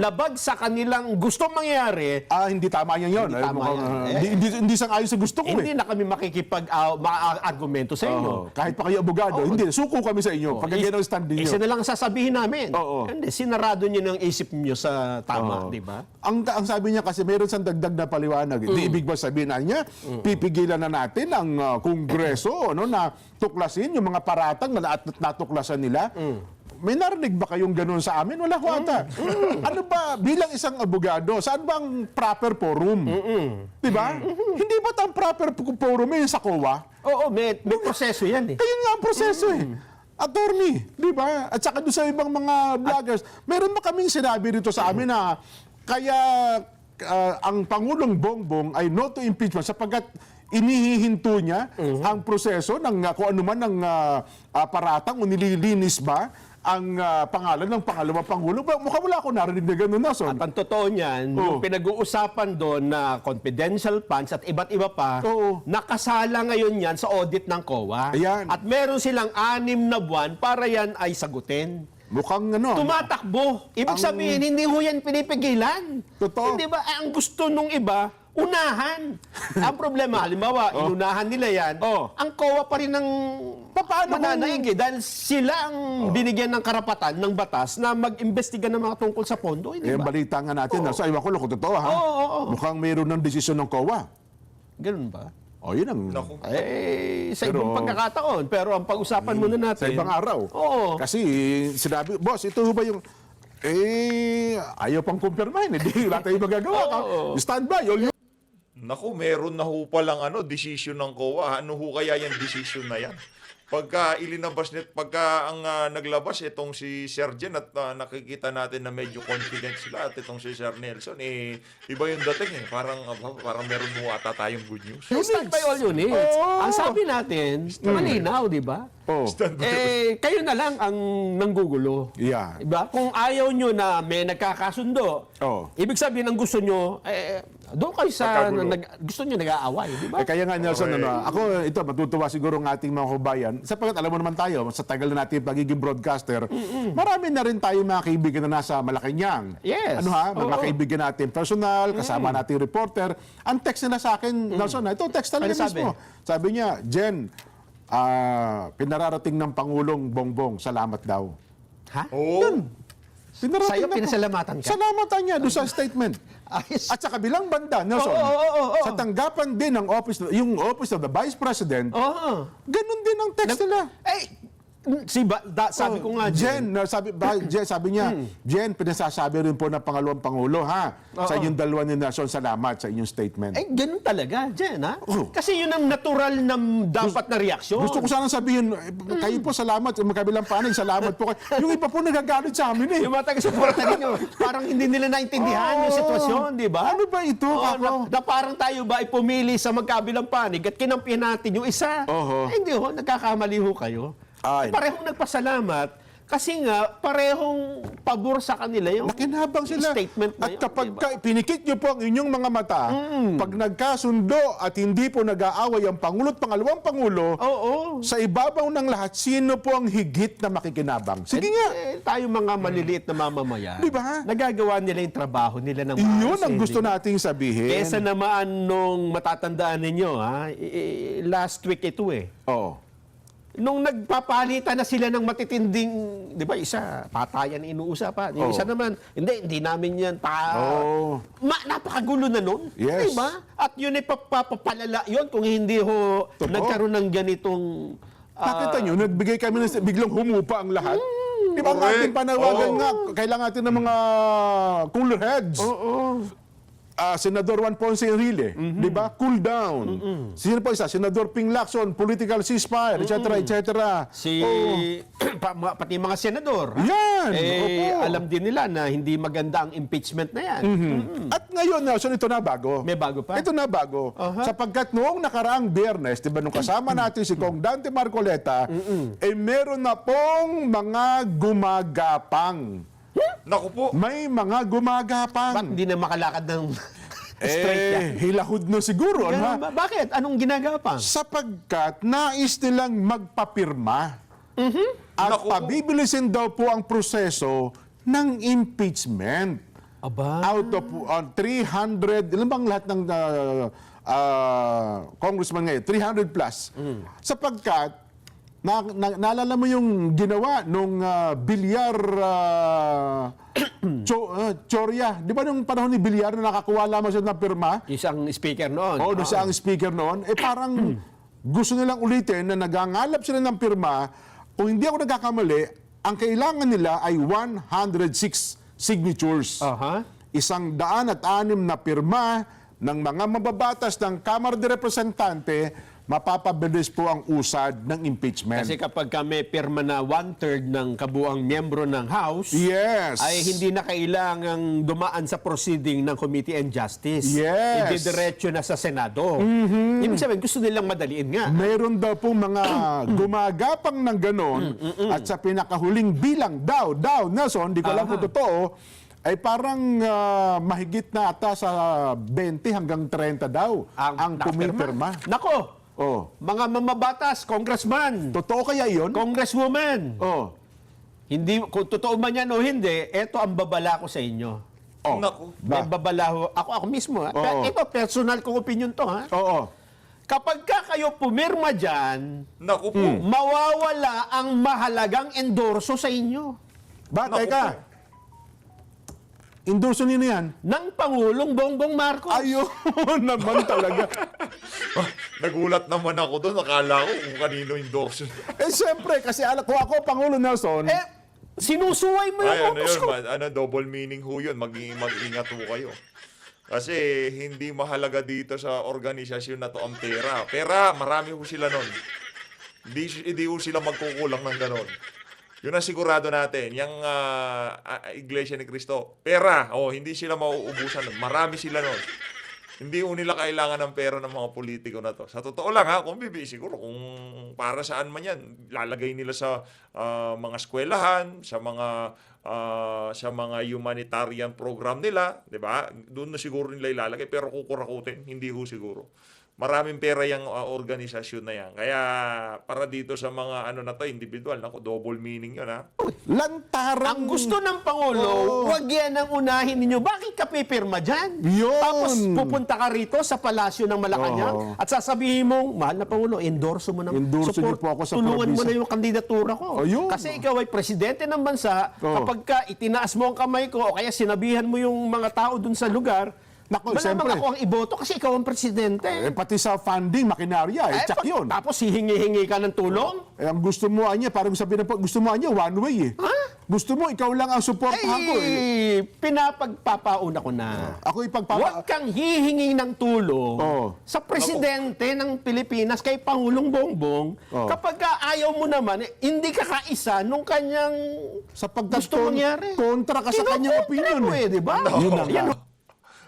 labag sa kanilang gustong mangyari, hindi tama yan yun. Hindi tama mukhang, yan. hindi sang-ayon sa gusto ko hindi na kami makikipag-argumento sa inyo. Kahit pa kayo abogado, hindi. Suko kami sa inyo. Pag ganyan ang stand ninyo. Isa na lang ang sasabihin namin. Oo. Hindi, sinarado niyo ng isip niyo sa tama, di ba? Ang sabi niya kasi meron siyang dagdag na paliwanag. Di ibig ba sabihin na niya, pipigilan na natin ang Kongreso na tuklasin yung mga paratang na natuklasan nila. May narinig ba kayong ganun sa amin? Wala ko ata. Ano ba, bilang isang abogado, saan ba ang proper forum? Diba? Hindi ba ang proper forum sa COA? Oo, may proseso yan eh. Kaya nga ang proseso Attorney, di ba? At saka doon sa ibang mga vloggers, meron ba kaming sinabi rito sa amin na kaya ang Pangulong Bongbong ay no to impeachment sapagkat inihihinto niya ang proseso ng kung ano man ng paratang o nililinis ba ang pangalan ng pangalawang Pangulo. Mukhang wala ako narinig na gano'n, Nason. At ang totoo niyan, yung pinag-uusapan doon na confidential funds at iba't iba pa, nakasala ngayon yan sa audit ng COA. Ayan. At meron silang 6 na buwan para yan ay sagutin. Mukhang Tumatakbo. Ibig sabihin, hindi ho yan pinipigilan. Totoo. Hindi ba? Ang gusto nung iba, unahan. Ang problema, halimbawa, inunahan nila yan, ang COA pa rin ang mananaig dahil sila ang binigyan ng karapatan ng batas na mag-imbestiga ng mga tungkol sa pondo. Yung balita nga natin, nasa iwan ko lang kung totoo, ha? Mukhang mayroon ng desisyon ng COA. Ganun ba? Yun ang... Sa ibang pagkakataon. Pero ang pag-usapan muna natin... Sa ibang araw. Kasi sinabi, boss, ito ba yung... ayaw pang kumpirmahin. Hindi, wala tayong magagawa. Stand by. Naku, meron na ho palang decision ng COA. Ano ho kaya yung decision na yan? Pagka ilinabas nito, pagka ang naglabas itong si Sir Jen at nakikita natin na medyo confident sila at itong si Sir Nelson, iba yung dating parang meron mo ata tayong good news. Stand by all units. Ang sabi natin, malinaw, di ba? Kayo na lang ang nanggugulo. Yeah. Diba? Kung ayaw nyo na may nagkakasundo, ibig sabihin ang gusto nyo, doon kayo sa gusto nyo nag-aaway, di ba? Kaya nga, Nelson, ako, ito, matutuwa siguro ng ating mga kabayan, sapagkat alam mo naman tayo, sa tagal na natin pagiging broadcaster, marami na rin tayo mga kaibigan na nasa Malacanang. Yes. Mga kaibigan natin personal, kasama nating reporter. Ang text nila sa akin, Nelson, ito, text talaga mismo. Sabi niya, Jen, pinararating ng Pangulong Bongbong, salamat daw. Ha? Pinarating Sa'yo, na po. pinasalamatan ka? Salamatan niya doon sa statement. At sa kabilang banda, Nelson, sa tanggapan din ng office of the Vice President, ganun din ang text nila. Sabi ko nga, Jen, sabi niya, Jen, pinasasabi rin po ng pangalawang Pangulo, sa inyong dalawa ni Nelson, salamat sa inyong statement. Ganun talaga, Jen, ha? Kasi yun ang natural na dapat na reaksyon. Gusto ko sanang sabihin, kayo po salamat, yung magkabilang panig, salamat po kayo. Yung iba po nagagalit sa amin Yung mga taga-suporta ninyo, parang hindi nila naintindihan yung sitwasyon, di ba? Ano ba ito? Na parang tayo ba ay pumili sa magkabilang panig at kinampihan natin yung isa. Hindi ho, nagkakamali ho kayo. Parehong nagpasalamat kasi nga parehong pabor sa kanila yung nakinabang sila. Statement na at yun. kapag pinikit nyo po ang inyong mga mata, pag nagkasundo at hindi po nag-aaway ang Pangulo at pangalawang Pangulo, sa ibabaw ng lahat, sino po ang higit na makikinabang? Sige nga. Tayo mga maliliit na mamamayan, diba? nagagawa nila yung trabaho nila ng maayos. Yun ang gusto nating sabihin. Kesa naman nung matatandaan ninyo, last week ito nung nagpapalitan na sila ng matitinding, di ba, isa, patayan inuusapan. Yung isa naman, hindi namin yan napakagulo na nun. Yes. Di ba? At yun ay papapalala yun kung hindi ho nagkaroon ng ganitong... Nakita nyo, nagbigay kami ng biglang humupa ang lahat. Di ba ang ating panawagan nga, kailangan natin ng mga cooler heads. Senador Juan Ponce Enrile, di ba? Cool down. Sino po isa? Senador Ping Lacson, political ceasefire, etc., etc. Pati mga senador. Yan! Alam din nila na hindi maganda ang impeachment na yan. At ngayon, Nelson, ito na bago. May bago pa? Ito na bago. Sapagkat noong nakaraang Biyernes, di ba, nung kasama natin si Kong Dante Marcoleta, meron na pong mga gumagapang. Naku po. May mga gumagapang. Ba't hindi na makalakad ng straight yan? Hilahod no siguro. Bakit? Anong ginagapang? Sapagkat nais nilang magpapirma At Naku po. pabibilisin daw po ang proseso ng impeachment. Aba. Out of 300, ilan bang lahat ng congressman ngayon? 300 plus. Sapagkat, naalala mo yung ginawa nung Bilyar Choria. Di ba nung panahon ni Bilyar na nakakuha lamang siya ng pirma? Isang speaker noon. Oo, siya ang speaker noon. Parang gusto nilang ulitin na nagangalap sila ng pirma. Kung hindi ako nagkakamali, ang kailangan nila ay 106 signatures. Aha. 106 na pirma ng mga mababatas ng Kamara de Representante, mapapabilis po ang usad ng impeachment. Kasi kapag kami pirma na 1/3 ng kabuang miyembro ng House, Yes. ay hindi na kailangang dumaan sa proceeding ng Committee on Justice. Yes. Hindi diretso na sa Senado. Ibig sabihin, gusto nilang madaliin nga. Mayroon daw pong mga gumagapang ng ganon at sa pinakahuling bilang daw, Nelson, di ko alam kung totoo, ay parang mahigit na ata sa 20 hanggang 30 daw ang pumipirma. Nako! Oh. Mga mamabatas, congressman, Totoo kaya yun? congresswoman. Oh. Hindi, kung totoo man yan o hindi, eto ang babala ko sa inyo. Oh. Naku. May babala ho. Ako mismo. Ha? Oo. Ito, personal kong opinion to. Ha? Oo. Kapag kayo pumirma dyan, Naku po. mawawala ang mahalagang endorso sa inyo Ba, Naku teka. po. Endorso nino yan? ng Pangulong Bongbong Marcos. Ayun naman talaga. Nagulat naman ako doon. Akala ko kung kanino endorse. Siyempre, kasi kung ako, Pangulo Nelson, Sinusuway mo Ay, yung ano utos yun, ko. double meaning ho yun. Mag-ingat ho kayo. Kasi hindi mahalaga dito sa organisasyon na to ang pera. Pera, marami ho sila nun. Hindi ho sila magkukulang ng ganon. Yun ang sigurado natin. Yung Iglesia ni Cristo, pera. Hindi sila mauubusan nun. Marami sila nun. Hindi ho nila kailangan ng pera ng mga politiko na to. Sa totoo lang kung siguro kung para saan man yan, lalagay nila sa mga eskwelahan, sa mga humanitarian program nila, 'di ba? Doon na siguro nila ilalagay, pero kukurakutin, hindi ho siguro. Maraming pera yung organisasyon na yan. Kaya para dito sa mga na to, individual, double meaning yun lantarang... Ang gusto ng Pangulo, wag yan ang unahin ninyo. Bakit ka pipirma dyan? Yun. Tapos pupunta ka rito sa palasyo ng Malacanang at sasabihin mong, mahal na Pangulo, endorso mo ng Endorso niyo po ako sa tulungan mo probisa. na yung kandidatura ko. Ayun. Kasi ikaw ay presidente ng bansa, kapag ka itinaas mo ang kamay ko o kaya sinabihan mo yung mga tao dun sa lugar, Nako, malamang siyempre. ako ang iboto kasi ikaw ang presidente. Pati sa funding, makinarya, tsak yun. Tapos hihingi-hingi ka ng tulong? Ang gusto mo niya, parang sabihin na gusto mo niya, one way Gusto mo, ikaw lang ang supportahan ko Pinapagpapauna ko na. Ako Huwag kang hihingi ng tulong sa presidente ng Pilipinas kay Pangulong Bongbong kapag ayaw mo naman, hindi ka kaisa nung kanyang sapagkat gusto mangyari. kontra ka sa kanyang opinion. Mo di ba? Yun na nga. Yan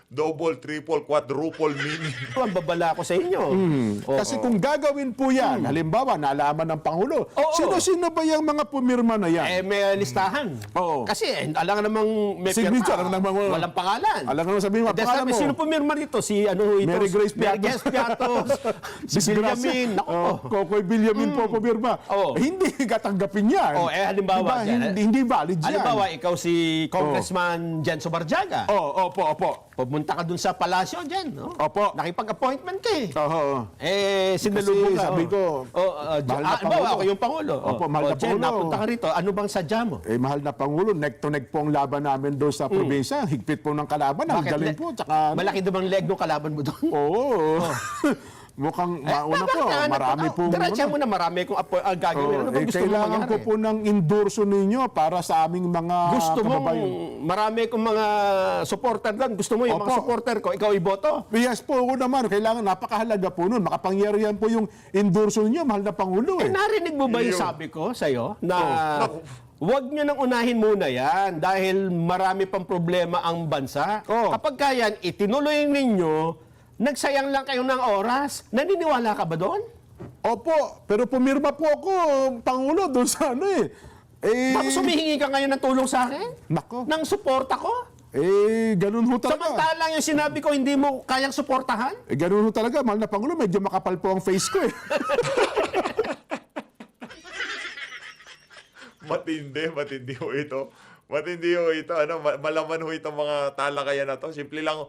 double, triple, quadruple meaning. ang babala ko sa inyo. Kasi kung gagawin po yan, halimbawa, nalaman ng Pangulo, Oo. sino-sino ba yung mga pumirma na yan? May listahan. Oo. Kasi alam namang may Signature, pirma. alam namang- Walang pangalan. Alam nga sabihin mo, Dahil pangalan sabi, mo. sino pumirma dito? Si ito? Mary Grace Mary Grace Piatos. si Benjamin. Nako. Kokoy Benjamin po pumirma. Oo. Hindi katanggapin yan. Halimbawa dyan. Hindi valid yan. Halimbawa, ikaw si Congressman Jenso Barjaga. Opo. Pumunta ka dun sa palasyo dyan. No? Opo. Nakipag-appointment ka eh. Oo. Sinalubong Kasi ka. sabi ko, mahal na Pangulo. Ako yung Pangulo. Opo, mahal na Jen, Pangulo. napunta ka rito. Ano bang sadya mo? Mahal na Pangulo, neck to neck po ang laban namin doon sa probinsya. Higpit po ng kalaban. Ang galing po. Tsaka, Malaki na bang leg ng kalaban mo doon? Oo. Mukhang mauna po. Marami po. Diretsa mo na marami kung gagawin. Ano ba gusto mo Kailangan mangyari? ko po ng endorso ninyo para sa aming mga Gusto mo, kababayan. marami kong mga supporter doon. Gusto mo yung mga Opo. supporter ko, ikaw iboto? Yes po, oo naman. Kailangan, napakahalaga po nun. Makapangyarihan po yung endorso ninyo, mahal na Pangulo. Narinig mo ba yung sabi ko sa'yo? Na huwag nyo nang unahin muna yan dahil marami pang problema ang bansa. Kapag kaya itinuloy ninyo, nagsayang lang kayo ng oras. Naniniwala ka ba doon? Opo, pero pumirma po ako, Pangulo, doon sa Tapos humihingi ka ngayon ng tulong sa akin? Nako. Ng suporta ko? Ganun ho talaga. Samantalang yung sinabi ko, hindi mo kayang suportahan? Ganun ho talaga, mahal na Pangulo, medyo makapal po ang face ko Matindi ho ito. Matindi ho ito. Ano, malaman ho itong mga talakayan na to. Simple lang,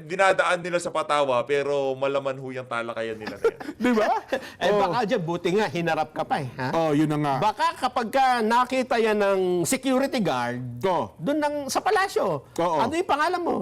dinadaan nila sa patawa, pero malaman ho yung talakayan nila na yan. Di ba? Baka dyan, buti nga, hinarap ka pa eh. Ha? Oh, yun na nga. Baka kapag ka nakita yan ng security guard, Oh. doon sa palasyo, Oo. ano yung pangalan mo?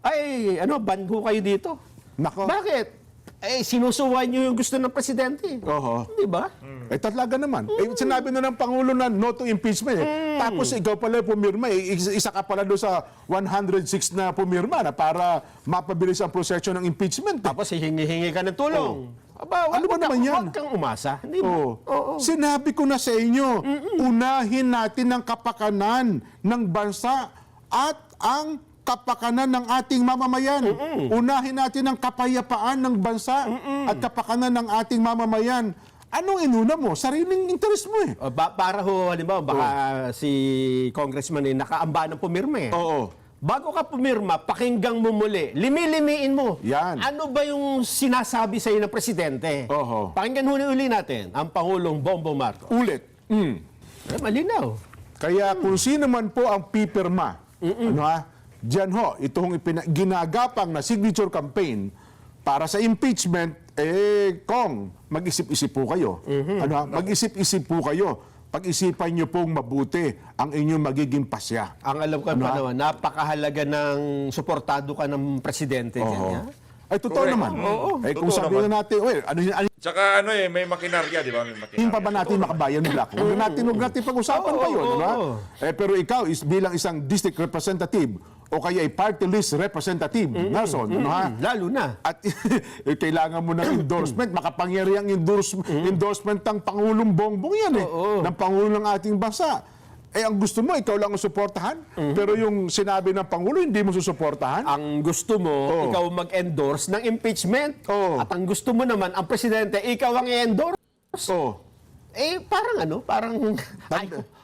Ay, banho kayo dito. Nako. Bakit? Sinusuway niyo yung gusto ng presidente. Oho. Di ba? Talaga naman. Sinabi na ng Pangulo na no to impeachment. Tapos ikaw pala pumirma. Isa ka pala doon sa 106 na pumirma na para mapabilis ang proseso ng impeachment. Tapos hihingi ka ng tulong. Aba, Ano ba naman yan? Huwag kang umasa. Di ba? Oo. Sinabi ko na sa inyo, unahin natin ang kapakanan ng bansa at ang kapakanan ng ating mamamayan. Unahin natin ang kapayapaan ng bansa at kapakanan ng ating mamamayan. Anong inuna mo? Sariling interest mo eh. Para ho, halimbawa, baka si congressman nakaamba ng pumirma eh. Oo. Bago ka pumirma, pakinggang mo muli. Limi-limiin mo. Yan. Ano ba yung sinasabi sa iyo ng presidente? Oho. Pakinggan uli natin ang Pangulong Bongbong Marcos. Ulit. Malinaw. Kaya kung sino man po ang pipirma, diyan ho, itong ginagapang na signature campaign para sa impeachment, Kong, mag-isip-isip po kayo. Mag-isip-isip po kayo. Pag-isipan nyo pong mabuti ang inyong magiging pasya. Ang alam ko pa naman, napakahalaga ng suportado ka ng presidente. Dyan, Ay, totoo Correct. naman. Kung Totoo sabihin naman. natin, ano Tsaka may makinarya, di ba? May makinarya. hindi pa ba natin makabayan nila? Huwag natin pag-usapan pa yun. Pero ikaw, bilang isang district representative o kaya ay party list representative, Nelson, Lalo na. At kailangan mo ng endorsement, makapangyarihang endorsement ng Pangulong Bongbong yan ng Pangulo ng ating bansa. Ang gusto mo, ikaw lang ang suportahan, pero yung sinabi ng Pangulo, hindi mo susuportahan. Ang gusto mo, ikaw mag-endorse ng impeachment. At ang gusto mo naman, ang presidente, ikaw ang i-endorse. Parang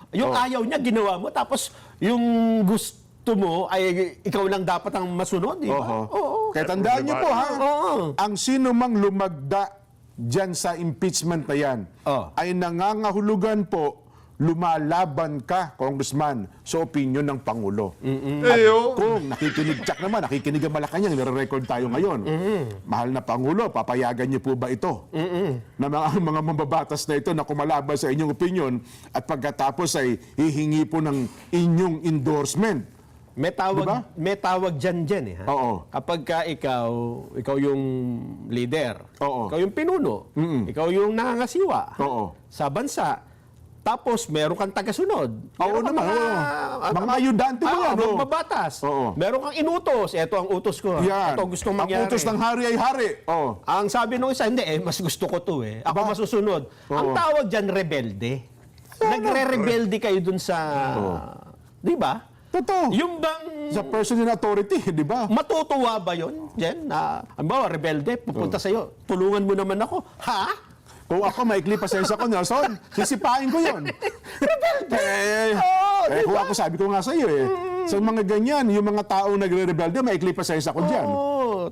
yung ayaw niya, ginawa mo. Tapos yung gusto mo, ay ikaw lang dapat ang masunod. Di ba? Kaya tandaan niyo po, ang sino mang lumagda dyan sa impeachment na yan, ay nangangahulugan po, lumalaban ka, Congressman, sa opinion ng Pangulo. At kung nakikinig ang Malacanang, nire-record tayo ngayon. Mahal na Pangulo, papayagan niyo po ba ito? Na mga mambabatas na ito na kumalaban sa inyong opinion at pagkatapos ay hihingi po ng inyong endorsement. May tawag dyan eh. Oo. Kapag ka ikaw yung leader, Oo. ikaw yung pinuno, ikaw yung nangangasiwa Oo. sa bansa, tapos meron kang tagasunod. Oo naman. Mga ayudante mo yan. Magbabatas. Oo. Meron kang inutos. Ito ang utos ko. Yan. Ito gustong Ang mangyari. utos ng hari ay hari. Ang sabi nung isa, hindi mas gusto ko to eh. Ako masusunod. Ang tawag dyan, rebelde. Nagre-rebelde kayo dun sa... Di ba? Totoo. Yung bang... Sa person in authority, di ba? Matutuwa ba yun, Jen? Halimbawa, rebelde, pupunta sa'yo. Tulungan mo naman ako. Ha? Kung ako maikli pasensya ko, Nelson, sisipain ko yun. Rebelde! Kung ako sabi ko nga sa iyo sa mga ganyan, yung mga taong nagre-rebelde, maikli pasensya ko dyan.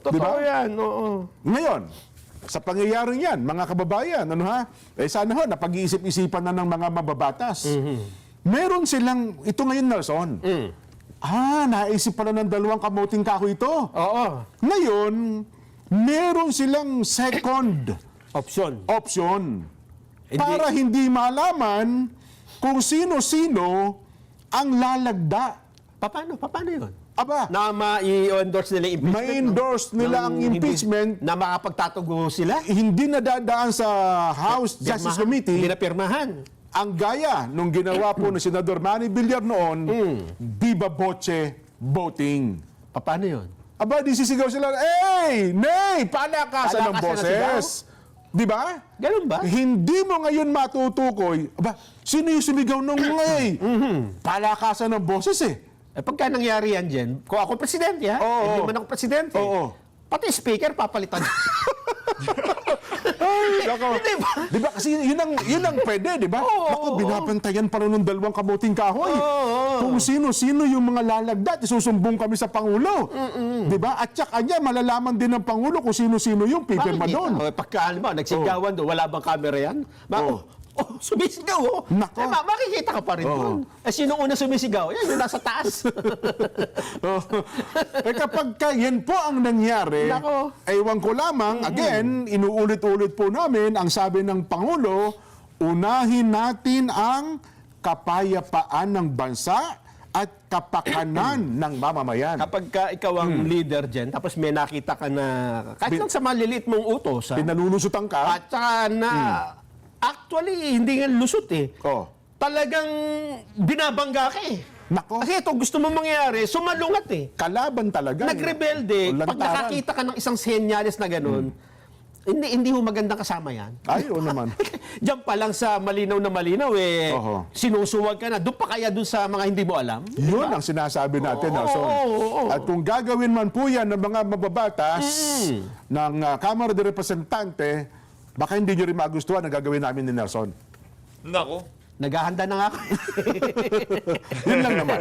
Totoo Diba? yan. Ngayon, sa pangyayari yan, mga kababayan, sana napag-iisip-isipan na ng mga mababatas. Meron silang, ito ngayon, Nelson, naisip pala ng dalawang kamuting kahoy ito. Oo. Ngayon, meron silang second option. Para hindi malaman kung sino-sino ang lalagda. Paano yun? Aba, Na ma-endorse nila yung impeachment? ma-endorse nila ang impeachment, Na makapagtatugo sila? hindi nadadaan sa House Justice Committee. Hindi na pirmahan. Ang gaya nung ginawa po ni Senador Manny Villar noon, viva voce voting. Paano yun? Aba, di sisigaw sila, nay, palakasan ng Palakasan na boses. Di ba? Ganun ba? Hindi mo ngayon matutukoy, aba, sino yung sumigaw nung palakasan ng boses eh. Pagka nangyari yan, Jen, kung ako presidente, ha? Hindi man ako presidente. Oo. Pati speaker, papalitan. Di ba? Kasi yun ang pwede, di ba? Naku, binabantayan pa rin ng dalawang kamuting kahoy. Kung sino-sino yung mga lalagda at isusumbong kami sa Pangulo. Di ba? At saka niya, malalaman din ng Pangulo kung sino-sino yung pipirma doon. Pagka, halimbawa, nagsigawan doon, wala bang camera yan? Oh, sumisigaw, oh. Nako. Makikita ka pa rin doon. Sino una sumisigaw? Yan, yung nasa taas. Kapag yan po ang nangyari, Nako. ewan ko lamang, again, inuulit-ulit po namin, ang sabi ng Pangulo, unahin natin ang kapayapaan ng bansa at kapakanan ng mamamayan. Kapag ikaw ang leader dyan, tapos may nakita ka na, kahit lang sa maliliit mong utos, Pinalulusutan ka. at saka na, actually, hindi nga lusot eh. Oh. Talagang binabangga ka eh. Nako. Kasi ito, gusto mo mangyari, sumalungat eh. Kalaban talaga. Nagrebelde. O, Pag lantaran. nakakita ka ng isang senyales na ganun, hindi ho magandang kasama yan. Ay, oo naman. Diyan pa lang sa malinaw na malinaw, Oho. sinusuwag ka na. Doon pa kaya doon sa mga hindi mo alam? Yun ang sinasabi natin, Nelson. At kung gagawin man po yan ng mga mababatas ng Kamara de Representante, baka hindi nyo rin magustuhan ang gagawin namin ni Nelson. Nako. Naghahanda na nga ako. Yun lang naman.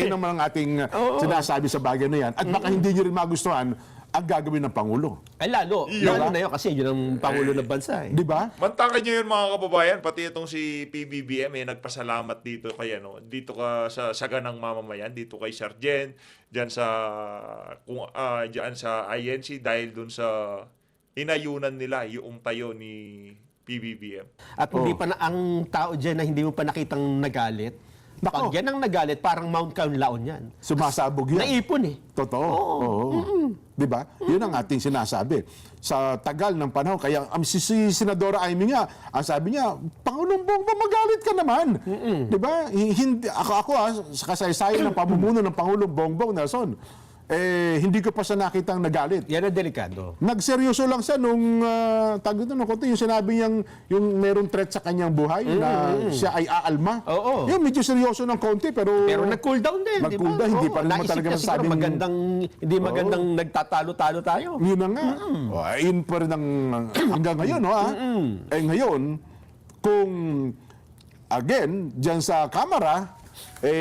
Yun naman ang ating sinasabi sa bagay na yan. At baka hindi nyo rin magustuhan ang gagawin ng Pangulo. Ay lalo na yun kasi yun ang Pangulo ng bansa eh. Di ba? Mantakan nyo yun mga kababayan, pati itong si PBBM nagpasalamat dito kay dito ka sa saganang mamamayan, dito kay Sargent, diyan sa INC dahil dun sa inayunan nila yung tayo ni PBBM. At hindi pa na, ang tao dyan na hindi mo pa nakitang nagalit, Nako. pag yan ang nagalit, parang Mount Kaunlaon yan. Sumasabog yan. Naipon eh. Totoo. Oo. Di ba? Yun ang ating sinasabi. Sa tagal ng panahon, kaya si Senadora Amy nga, ang sabi niya, Pangulong Bongbong, magalit ka naman. Di ba? Hindi, ako sa kasaysayan ng pamumuno ng Pangulong Bongbong, Nelson, hindi ko pa siya nakitang nagalit. Yan ang delikado. Nagseryoso lang siya nung yung sinabi niyang yung merong threat sa kanyang buhay na siya ay aalma. Oo. Yun, medyo seryoso ng konti pero nag-cool down din, di ba? Nag-cool down, hindi pa rin Naisip talaga niya siguro masasabing- hindi magandang nagtatalo-talo tayo. yun na nga. Yun pa rin ang hanggang ngayon, ngayon, kung again, dyan sa Kamara,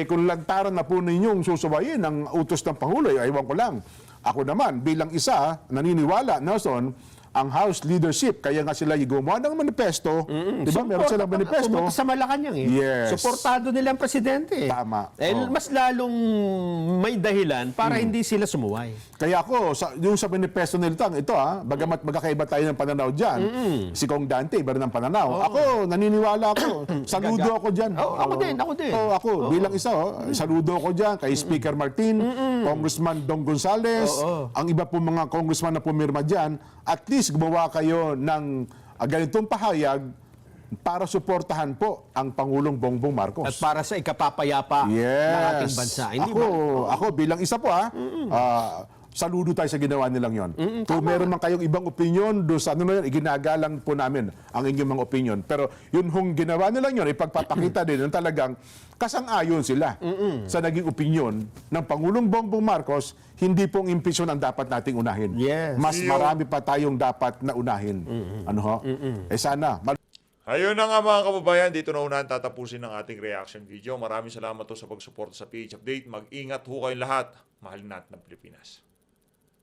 kung lantaran na po ninyong susubayin ang utos ng Pangulo, aywan ko lang. Ako naman, bilang isa, naniniwala, Nelson, ang House leadership, kaya nga sila gumawa ng manifesto, di ba? Meron silang manifesto. Pumunta sa Malacanang eh. Yes. Suportado nila ang presidente. Tama. Mas lalong may dahilan para hindi sila sumuway. Kaya ako, yung sa manifesto nila, bagamat magkakaiba tayo ng pananaw dyan, si Kong Dante, iba rin ang pananaw. Ako, naniniwala ako. Saludo ako dyan. Ako din. Ako, bilang isa, saludo ako dyan kay Speaker Martin, Congressman Dong Gonzales, ang iba po mga congressman na pumirma dyan, at least gumawa kayo ng ganitong pahayag para suportahan po ang Pangulong Bongbong Marcos. At para sa ikapapayapa ng ating bansa. Hindi Ako bilang isa po saludo tayo sa ginawa nilang yon. Kung meron man kayong ibang opinion doon sa iginagalang po namin ang inyong mga opinion. Pero yun hong ginawa nilang yon, ipagpapakita din ng talagang kasang-ayon sila sa naging opinion ng Pangulong Bongbong Marcos, hindi pong impeachment ang dapat nating unahin. Yes. Mas marami pa tayong dapat na unahin. Sana. Ayun na nga mga kababayan, dito na unahan tatapusin ng ating reaction video. Maraming salamat sa pagsuporta sa PH Update. Mag-ingat ho kayong lahat. Mahalin natin ang Pilipinas.